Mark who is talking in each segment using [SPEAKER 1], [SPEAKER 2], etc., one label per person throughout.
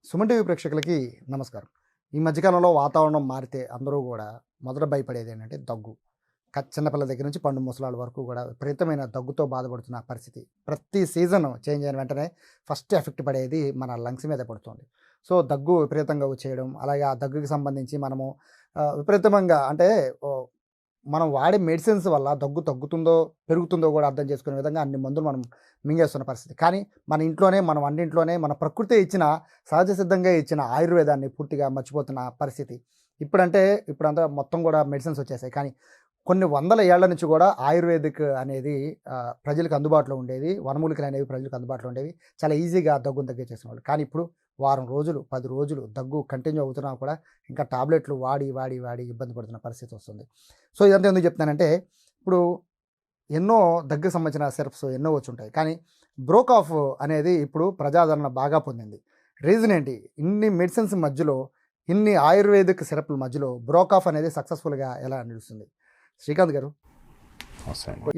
[SPEAKER 1] Suman TV ప్రేక్షకులకి నమస్కారం. ఈ మధ్యకాలంలో వాతావరణం మారితే అందరూ కూడా మొదట భయపడేది ఏంటంటే దగ్గు. చిన్నపిల్లల దగ్గర నుంచి పండు ముసలాళ్ళ వరకు కూడా విపరీతమైన దగ్గుతో బాధపడుతున్న పరిస్థితి. ప్రతి సీజన్ చేంజ్ అయిన వెంటనే ఫస్ట్ ఎఫెక్ట్ పడేది మన లంగ్స్ మీద పడుతుంది. సో దగ్గు విపరీతంగా వచ్చేయడం, అలాగే ఆ దగ్గుకి సంబంధించి మనము విపరీతంగా అంటే మనం వాడే మెడిసిన్స్ వల్ల దగ్గు తగ్గుతుందో, పెరుగుతుందో కూడా అర్థం చేసుకునే విధంగా అన్ని మందులు మనం మింగేస్తున్న పరిస్థితి. కానీ మన ఇంట్లోనే, మన వంటింట్లోనే మన ప్రకృతి ఇచ్చిన, సహజ సిద్ధంగా ఇచ్చిన ఆయుర్వేదాన్ని పూర్తిగా మర్చిపోతున్న పరిస్థితి. ఇప్పుడంతా మొత్తం కూడా మెడిసిన్స్ వచ్చేసాయి. కానీ కొన్ని వందల ఏళ్ల నుంచి కూడా ఆయుర్వేదిక్ అనేది ప్రజలకు అందుబాటులో ఉండేది. వనమూలికలు అనేవి ప్రజలకు అందుబాటులో ఉండేవి. చాలా ఈజీగా దగ్గును తగ్గించేసేవాళ్ళు. కానీ ఇప్పుడు వారం రోజులు, 10 రోజులు దగ్గు కంటిన్యూ అవుతున్నా కూడా ఇంకా టాబ్లెట్లు వాడి, వాడి, వాడి ఇబ్బంది పడుతున్న పరిస్థితి వస్తుంది. సో ఇదంతా ఎందుకు చెప్తానంటే, ఇప్పుడు ఎన్నో దగ్గుకు సంబంధించిన సిరప్స్ ఎన్నో వచ్చుంటాయి. కానీ బ్రోకాఫ్ అనేది ఇప్పుడు ప్రజాదరణ బాగా పొందింది. రీజన్ ఏంటి? ఇన్ని మెడిసిన్స్ మధ్యలో, ఇన్ని ఆయుర్వేదిక్ సిరప్ల మధ్యలో బ్రోకాఫ్ అనేది సక్సెస్ఫుల్గా ఎలా నిలుస్తుంది? శ్రీకాంత్ గారు,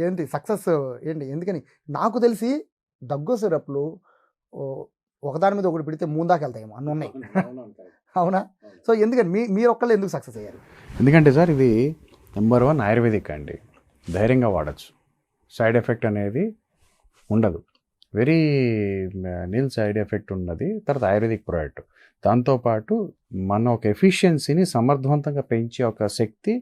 [SPEAKER 1] ఏంటి సక్సెస్ ఏంటి? ఎందుకని? నాకు తెలిసి దగ్గు సిరప్లు ఒకదాని మీద ఒకటి పెడితే మూందాకి వెళ్తాయేమో అన్నీ ఉన్నాయి. అవునా? సో ఎందుకని మీరు ఒక్కళ్ళు ఎందుకు సక్సెస్ అయ్యారు?
[SPEAKER 2] ఎందుకంటే సార్ ఇది నెంబర్ 1 ఆయుర్వేదిక్ అండి. ధైర్యంగా వాడచ్చు. సైడ్ ఎఫెక్ట్ అనేది ఉండదు. వెరీ నిల్ సైడ్ ఎఫెక్ట్ ఉన్నది. తర్వాత ఆయుర్వేదిక్ ప్రోడక్ట్. దాంతోపాటు మన ఒక ఎఫిషియన్సీని సమర్థవంతంగా పెంచే ఒక శక్తి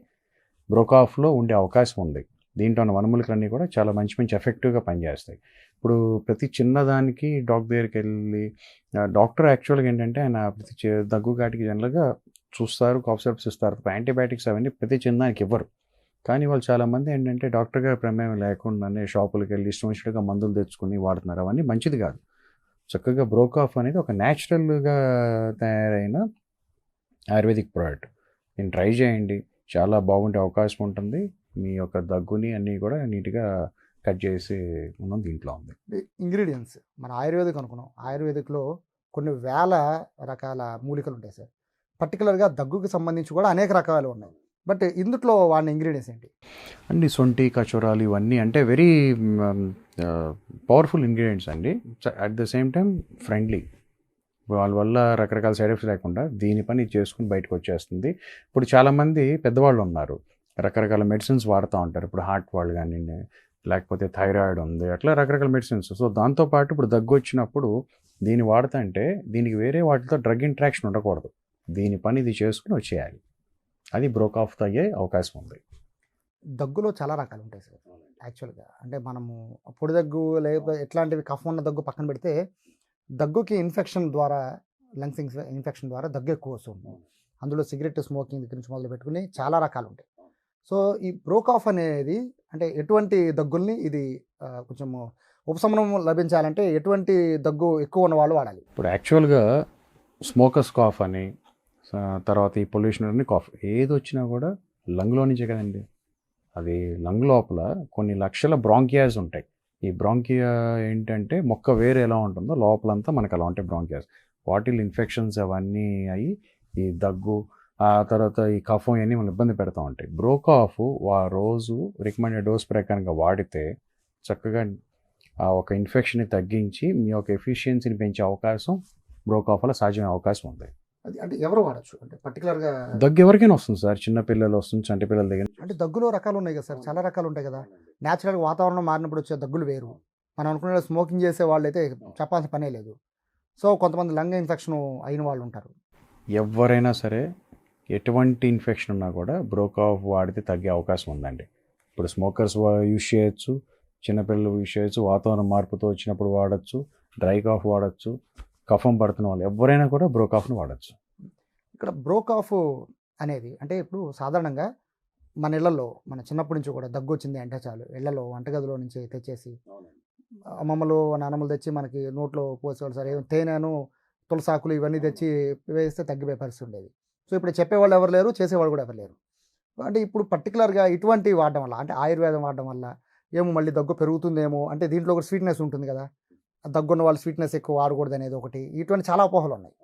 [SPEAKER 2] బ్రోకాఫ్లో ఉండే అవకాశం ఉంది. దీంట్లో ఉన్న వనమూలికలన్నీ కూడా చాలా మంచి మంచి ఎఫెక్టివ్గా పనిచేస్తాయి. ఇప్పుడు ప్రతి చిన్నదానికి డాక్టర్ దగ్గరికి వెళ్ళి డాక్టర్ యాక్చువల్గా ఏంటంటే ఆయన ప్రతి దగ్గుగాటికి జనరల్గా చూస్తారు, కాఫ్ సిరప్స్ ఇస్తారు. యాంటీబయాటిక్స్ అవన్నీ ప్రతి చిన్నదానికి ఇవ్వరు. కానీ వాళ్ళు చాలామంది ఏంటంటే డాక్టర్ గారి ప్రమేయం లేకుండానే షాపులకు వెళ్ళి ఇష్టం వచ్చినట్టుగా మందులు తెచ్చుకుని వాడుతున్నారు. అవన్నీ మంచిది కాదు. చక్కగా బ్రోకాఫ్ అనేది ఒక న్యాచురల్గా తయారైన ఆయుర్వేదిక్ ప్రోడక్ట్. నేను ట్రై చేయండి, చాలా బాగుండే అవకాశం ఉంటుంది. మీ యొక్క దగ్గుని అన్నీ కూడా నీట్గా కట్ చేసి మనం దీంట్లో ఉంది.
[SPEAKER 1] ఇంగ్రీడియంట్స్ మన ఆయుర్వేదిక్ అనుకున్నాం. ఆయుర్వేదిక్లో కొన్ని వేల రకాల మూలికలు ఉంటాయి సార్. పర్టికులర్గా దగ్గుకి సంబంధించి కూడా అనేక రకాలు ఉన్నాయి. బట్ ఇందులో వాడిన ఇంగ్రీడియంట్స్ ఏంటి?
[SPEAKER 2] అన్ని సొంటి కచోరాలు ఇవన్నీ అంటే వెరీ పవర్ఫుల్ ఇంగ్రీడియంట్స్ అండి. At the same time friendly. వాళ్ళ వల్ల రకరకాల సైడ్ ఎఫెక్ట్స్ లేకుండా దీని పని చేసుకుని బయటకు వచ్చేస్తుంది. ఇప్పుడు చాలామంది పెద్దవాళ్ళు ఉన్నారు, రకరకాల మెడిసిన్స్ వాడుతూ ఉంటారు. ఇప్పుడు హార్ట్ వాళ్ళు కానివ్వండి, లేకపోతే థైరాయిడ్ ఉంది, అట్లా రకరకాల మెడిసిన్స్. సో దాంతోపాటు ఇప్పుడు దగ్గు వచ్చినప్పుడు దీన్ని వాడుతుంటే దీనికి వేరే వాటితో డ్రగ్ ఇంట్రాక్షన్ ఉండకూడదు. దీని పని ఇది చేసుకుని వచ్చేయాలి. అది బ్రోకాఫ్ అయ్యే అవకాశం ఉంది.
[SPEAKER 1] దగ్గులో చాలా రకాలు ఉంటాయి సార్. యాక్చువల్గా అంటే మనము పొడి దగ్గు లేకపోతే ఎట్లాంటివి కఫం ఉన్న దగ్గు పక్కన పెడితే, దగ్గుకి ఇన్ఫెక్షన్ ద్వారా, లంగ్స్ ఇన్ఫెక్షన్ ద్వారా దగ్గు ఎక్కువ వస్తుంది. అందులో సిగరెట్ స్మోకింగ్ దగ్గర నుంచి మొదలు పెట్టుకుని చాలా రకాలు ఉంటాయి. సో ఈ బ్రోకాఫ్ అనేది అంటే ఎటువంటి దగ్గుల్ని ఇది కొంచెము ఉపశమనం లభించాలంటే ఎటువంటి దగ్గు ఎక్కువ ఉన్న వాళ్ళు వాడాలి?
[SPEAKER 2] ఇప్పుడు యాక్చువల్గా స్మోకర్స్ కాఫ్ అని, తర్వాత ఈ పొల్యూషన్ అని కాఫ్ ఏది వచ్చినా కూడా లంగ్లో నుంచే కదండి. అది లంగ్ లోపల కొన్ని లక్షల బ్రాంకియాస్ ఉంటాయి. ఈ బ్రాంకియా ఏంటంటే మొక్క వేరు ఎలా ఉంటుందో లోపలంతా మనకు అలా ఉంటాయి బ్రాంకియాస్. వాటిల్ ఇన్ఫెక్షన్స్ అవన్నీ అయ్యి ఈ దగ్గు, ఆ తర్వాత ఈ కఫం ఇవన్నీ మనం ఇబ్బంది పెడతా ఉంటాయి. బ్రోకాఫ్ రోజు రికమెండెడ్ డోస్ ప్రకారంగా వాడితే చక్కగా ఆ ఒక ఇన్ఫెక్షన్ని తగ్గించి మీ యొక్క ఎఫిషియన్సీని పెంచే అవకాశం బ్రోకాఫ్ వల్ల సాధ్యమయ్యే అవకాశం ఉంది.
[SPEAKER 1] అది అంటే ఎవరు వాడచ్చు? అంటే పర్టికులర్గా
[SPEAKER 2] దగ్గు ఎవరికైనా వస్తుంది సార్. చిన్నపిల్లలు వస్తుంది, చంటి పిల్లల దగ్గర.
[SPEAKER 1] అంటే దగ్గులో రకాలు ఉన్నాయి కదా సార్, చాలా రకాలు ఉంటాయి కదా. న్యాచురల్గా వాతావరణం మారినప్పుడు వచ్చే దగ్గులు వేరు. మనం అనుకునే స్మోకింగ్ చేసే వాళ్ళు అయితే చెప్పాల్సిన పనే లేదు. సో కొంతమంది లంగ్ ఇన్ఫెక్షన్ అయిన వాళ్ళు ఉంటారు.
[SPEAKER 2] ఎవరైనా సరే ఎటువంటి ఇన్ఫెక్షన్ ఉన్నా కూడా బ్రోకాఫ్ వాడితే తగ్గే అవకాశం ఉందండి. ఇప్పుడు స్మోకర్స్ యూజ్ చేయొచ్చు, చిన్నపిల్లలు యూజ్ చేయొచ్చు, వాతావరణ మార్పుతో వచ్చినప్పుడు వాడచ్చు, డ్రై కాఫ్ వాడచ్చు, కఫం పడుతున్న వాళ్ళు ఎవరైనా కూడా బ్రోకాఫ్ను వాడచ్చు.
[SPEAKER 1] ఇక్కడ బ్రోకాఫ్ అనేది అంటే ఇప్పుడు సాధారణంగా మన ఇళ్లలో, మన చిన్నప్పటి నుంచి కూడా దగ్గు వచ్చింది అంటే చాలు ఇళ్లలో వంటగదిలో నుంచి తెచ్చేసి అమ్మమ్మలు నాన్నమ్మలు తెచ్చి మనకి నోట్లో పోసేవాళ్ళు సార్. తేనెను, తులసాకులు ఇవన్నీ తెచ్చి వేస్తే తగ్గిపోయే పరిస్థితి ఉండేది. సో ఇప్పుడు చెప్పేవాళ్ళు ఎవరు లేరు, చేసేవాళ్ళు కూడా ఎవరు లేరు. అంటే ఇప్పుడు పర్టికులర్గా ఇటువంటి వాడడం వల్ల, అంటే ఆయుర్వేదం వాడడం వల్ల ఏమో మళ్ళీ దగ్గు పెరుగుతుందేమో, అంటే దీంట్లో ఒక స్వీట్నెస్ ఉంటుంది కదా, దగ్గున్న వాళ్ళు స్వీట్నెస్ ఎక్కువ వాడకూడదు అనేది ఒకటి, ఇటువంటి చాలా అపోహలు ఉన్నాయి.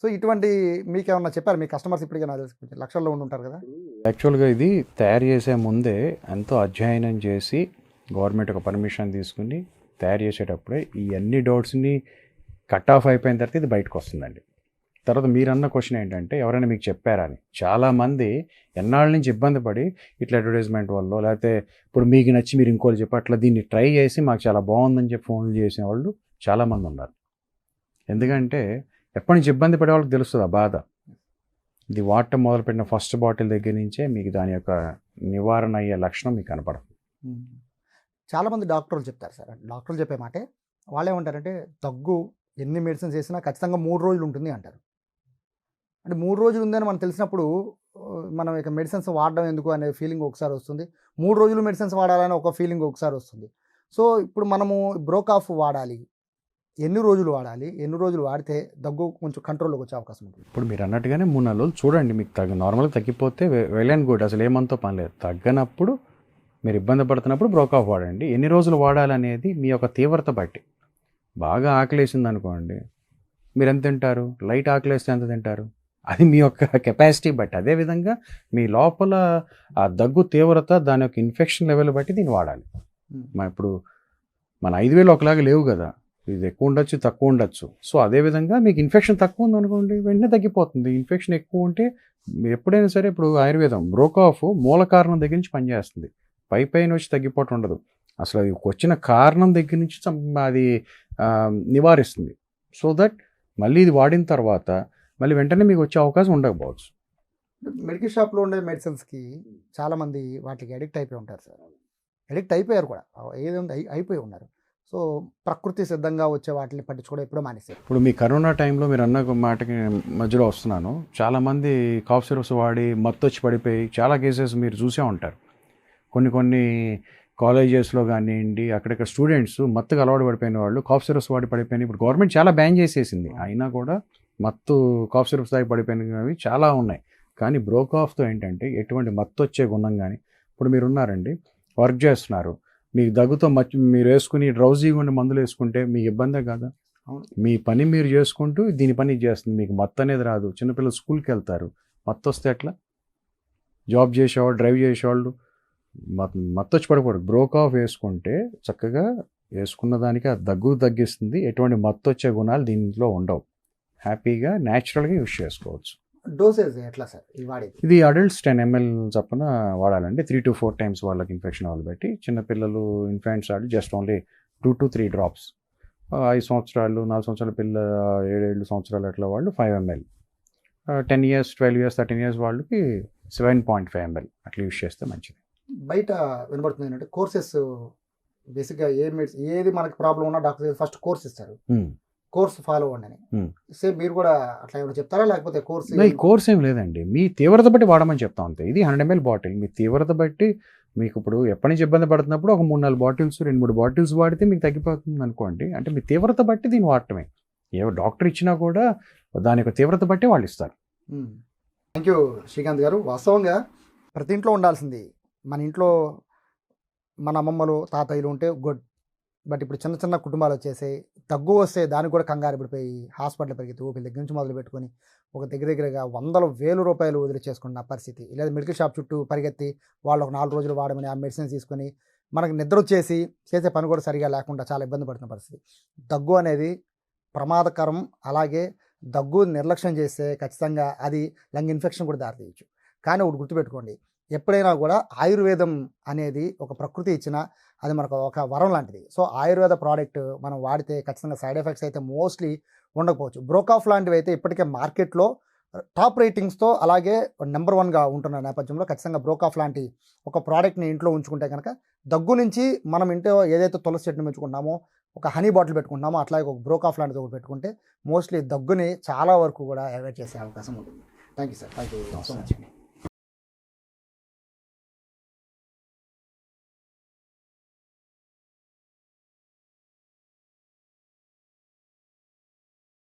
[SPEAKER 1] సో ఇటువంటి మీకేమన్నా చెప్పారు? మీ కస్టమర్స్ ఇప్పటికే నాకు తెలిసి లక్షల్లో ఉండి ఉంటారు కదా.
[SPEAKER 2] యాక్చువల్గా ఇది తయారు చేసే ముందే ఎంతో అధ్యయనం చేసి గవర్నమెంట్ ఒక పర్మిషన్ తీసుకుని తయారు చేసేటప్పుడే ఈ అన్ని డౌట్స్ని కట్ ఆఫ్ అయిపోయిన తర్వాత ఇది బయటకు వస్తుందండి. తర్వాత మీరన్న క్వశ్చన్ ఏంటంటే ఎవరైనా మీకు చెప్పారా అని. చాలామంది ఎన్నాళ్ళ నుంచి ఇబ్బంది పడి ఇట్లా అడ్వర్టైజ్మెంట్ వల్ల లేకపోతే ఇప్పుడు మీకు నచ్చి మీరు ఇంకోటి చెప్పి అట్లా దీన్ని ట్రై చేసి మాకు చాలా బాగుందని చెప్పి ఫోన్లు చేసిన వాళ్ళు చాలామంది ఉన్నారు. ఎందుకంటే ఎప్పటి నుంచి ఇబ్బంది పడే వాళ్ళకి తెలుస్తుంది ఆ బాధ. ఇది వాడటం మొదలుపెట్టిన ఫస్ట్ బాటిల్ దగ్గర నుంచే మీకు దాని యొక్క నివారణ అయ్యే లక్షణం మీకు కనపడదు.
[SPEAKER 1] చాలామంది డాక్టర్లు చెప్తారు సార్, డాక్టర్లు చెప్పే మాటే వాళ్ళు ఏమంటారంటే దగ్గు ఎన్ని మెడిసిన్స్ వేసినా ఖచ్చితంగా 3 రోజులు ఉంటుంది అంటారు. అంటే 3 రోజులు ఉందని మనం తెలిసినప్పుడు మనం ఇక మెడిసిన్స్ వాడడం ఎందుకు అనే ఫీలింగ్ ఒకసారి వస్తుంది, 3 రోజులు మెడిసిన్స్ వాడాలని ఒక ఫీలింగ్ ఒకసారి వస్తుంది. సో ఇప్పుడు మనము బ్రోకాఫ్ వాడాలి, ఎన్ని రోజులు వాడాలి, ఎన్ని రోజులు వాడితే దగ్గు కొంచెం కంట్రోల్లోకి వచ్చే అవకాశం ఉంటుంది?
[SPEAKER 2] ఇప్పుడు మీరు అన్నట్టుగానే 3-4 రోజులు చూడండి, మీకు నార్మల్గా తగ్గిపోతే వెల్ అండ్ గుడ్, అసలు ఏమంతో పని లేదు. తగ్గనప్పుడు మీరు ఇబ్బంది పడుతున్నప్పుడు బ్రోకాఫ్ వాడండి. ఎన్ని రోజులు వాడాలనేది మీ యొక్క తీవ్రత బట్టి. బాగా ఆకలేసింది అనుకోండి, మీరు ఎంత తింటారు, లైట్ ఆకలేస్తే ఎంత తింటారు, అది మీ యొక్క కెపాసిటీ బట్టి. అదేవిధంగా మీ లోపల ఆ దగ్గు తీవ్రత, దాని యొక్క ఇన్ఫెక్షన్ లెవెల్ బట్టి దీన్ని వాడాలి. ఇప్పుడు మన 5,000 ఒకలాగా లేవు కదా, ఇది ఎక్కువ ఉండొచ్చు తక్కువ ఉండొచ్చు. సో అదేవిధంగా మీకు ఇన్ఫెక్షన్ తక్కువ ఉందనుకోండి, వెంటనే తగ్గిపోతుంది. ఇన్ఫెక్షన్ ఎక్కువ ఉంటే ఎప్పుడైనా సరే, ఇప్పుడు ఆయుర్వేదం బ్రోకాఫ్ మూల కారణం దగ్గర నుంచి పనిచేస్తుంది. పైన వచ్చి తగ్గిపోవటం ఉండదు, అసలు అది వచ్చిన కారణం దగ్గర నుంచి అది నివారిస్తుంది. సో దట్ మళ్ళీ ఇది వాడిన తర్వాత మళ్ళీ వెంటనే మీకు వచ్చే అవకాశం ఉండకపోవచ్చు.
[SPEAKER 1] మెడికల్ షాప్లో ఉండే మెడిసిన్స్కి చాలామంది వాటికి అడిక్ట్ అయిపోయి ఉంటారు సార్, అడిక్ట్ అయిపోయారు కూడా, ఏది అయిపోయి ఉన్నారు. సో ప్రకృతి సిద్ధంగా వచ్చే వాటిని పట్టించుకోవడం ఎప్పుడో మానేశారు.
[SPEAKER 2] ఇప్పుడు మీ కరోనా టైంలో మీరు అన్న మాటకి మధ్యలో వస్తున్నాను, చాలామంది కాఫ్ సిరప్స్ వాడి మత్తు వచ్చి పడిపోయి చాలా కేసెస్ మీరు చూసే ఉంటారు. కొన్ని కాలేజెస్లో కానివ్వండి, అక్కడక్కడ స్టూడెంట్స్ మత్తుగా అలవాటు పడిపోయిన వాళ్ళు కాఫ్ సిరప్స్ వాడి పడిపోయినాయి. ఇప్పుడు గవర్నమెంట్ చాలా బ్యాన్ చేసేసింది, అయినా కూడా మత్తు కాఫ్ సిరప్స్ తాగి పడిపోయినవి చాలా ఉన్నాయి. కానీ బ్రోకాఫ్తో ఏంటంటే ఎటువంటి మత్తు వచ్చే గుణం కానీ, ఇప్పుడు మీరు ఉన్నారండి, వర్క్ చేస్తున్నారు, మీకు దగ్గుతో మీరు వేసుకుని డ్రౌజీగా ఉండి మందులు వేసుకుంటే మీకు ఇబ్బందే కాదా? మీ పని మీరు చేసుకుంటూ దీని పని చేస్తుంది, మీకు మత్తు అనేది రాదు. చిన్నపిల్లలు స్కూల్కి వెళ్తారు, మత్తు వస్తే ఎట్లా? జాబ్ చేసేవాళ్ళు, డ్రైవ్ చేసేవాళ్ళు మత్తు వచ్చి పడిపోరు. బ్రోకాఫ్ వేసుకుంటే చక్కగా వేసుకున్న దానికి ఆ దగ్గు తగ్గిస్తుంది. ఎటువంటి మత్తు వచ్చే గుణాలు దీంట్లో ఉండవు. హ్యాపీగా న్యాచురల్గా యూస్ చేసుకోవచ్చు.
[SPEAKER 1] డోసేజ్ ఎట్లా సార్ వాడేది?
[SPEAKER 2] ఇది అడల్ట్స్ 10 ml చప్పున వాడాలండి. 3 to 4 times వాళ్ళకి ఇన్ఫెక్షన్ వాళ్ళు బట్టి. చిన్నపిల్లలు ఇన్ఫాంట్స్ వాళ్ళు జస్ట్ ఓన్లీ 2 to 3 drops. 5 సంవత్సరాలు 4 సంవత్సరాల పిల్ల 7 సంవత్సరాలు అట్లా వాళ్ళు 5 ml. 10 years 12 years 13 years వాళ్ళకి 7.5 ml అట్లా యూస్ చేస్తే మంచిది.
[SPEAKER 1] బయట వినబడుతుంది ఏంటంటే కోర్సెస్ బేసిక్గా ఏది మనకి ప్రాబ్లం ఉన్నా డాక్టర్ ఫస్ట్ కోర్స్ ఇస్తారు, కోర్స్ ఫాలో అవ్వండి అని. సేమ్ మీరు కూడా అట్లా ఏమైనా చెప్తారా, లేకపోతే
[SPEAKER 2] కోర్స్ ఏం లేదండి, మీ తీవ్రత బట్టి వాడమని చెప్తాం అంతే. ఇది 100 ml బాటిల్, మీ తీవ్రత బట్టి మీకు ఇప్పుడు ఎప్పటి నుంచి ఇబ్బంది పడుతున్నప్పుడు ఒక 3-4 బాటిల్స్ 2-3 బాటిల్స్ వాడితే మీకు తగ్గిపోతుంది అనుకోండి. అంటే మీ తీవ్రత బట్టి దీన్ని వాడటమే. ఏ డాక్టర్ ఇచ్చినా కూడా దాని యొక్క తీవ్రత బట్టి వాళ్ళు ఇస్తారు.
[SPEAKER 1] థ్యాంక్ యూ శ్రీకాంత్ గారు. వాస్తవంగా ప్రతి ఇంట్లో ఉండాల్సింది, మన ఇంట్లో మన అమ్మమ్మలు తాతయ్యలు ఉంటే గుడ్, బట్ ఇప్పుడు చిన్న చిన్న కుటుంబాలు వచ్చేసి దగ్గు వస్తే దానికి కూడా కంగారు పడిపోయి హాస్పిటల్ పరిగెత్తి ఊపిరి దగ్గర నుంచి మొదలు పెట్టుకొని ఒక దగ్గరగా 100,000 రూపాయలు వదిలి చేసుకున్న పరిస్థితి. లేదా మెడికల్ షాప్ చుట్టూ పరిగెత్తి వాళ్ళు ఒక 4 రోజులు వాడమని ఆ మెడిసిన్స్ తీసుకొని మనకు నిద్ర వచ్చేసి చేసే పని కూడా సరిగా లేకుండా చాలా ఇబ్బంది పడుతున్న పరిస్థితి. దగ్గు అనేది ప్రమాదకరం. అలాగే దగ్గు నిర్లక్ష్యం చేస్తే ఖచ్చితంగా అది లంగ్ ఇన్ఫెక్షన్ కూడా దారితీయచ్చు. కానీ ఒకటి గుర్తుపెట్టుకోండి, ఎప్పుడైనా కూడా ఆయుర్వేదం అనేది ఒక ప్రకృతి ఇచ్చిన అది మనకు ఒక వరం లాంటిది. సో ఆయుర్వేద ప్రోడక్ట్ మనం వాడితే ఖచ్చితంగా సైడ్ ఎఫెక్ట్స్ అయితే మోస్ట్లీ ఉండకపోవచ్చు. బ్రోకాఫ్ లాంటివి అయితే ఇప్పటికే మార్కెట్లో టాప్ రేటింగ్స్తో అలాగే నెంబర్ 1గా ఉంటున్న నేపథ్యంలో ఖచ్చితంగా బ్రోకాఫ్ లాంటి ఒక ప్రోడక్ట్ని ఇంట్లో ఉంచుకుంటే కనుక దగ్గు నుంచి మనం ఇంట్లో ఏదైతే తులసి చెట్టుని పెంచుకుంటామో, ఒక హనీ బాటిల్ పెట్టుకుంటున్నామో, అట్లాగే ఒక బ్రోకాఫ్ లాంటిది ఒకటి పెట్టుకుంటే మోస్ట్లీ దగ్గుని చాలా వరకు కూడా అవాయిడ్ చేసే అవకాశం ఉంటుంది. Thank you sir, thank you so much.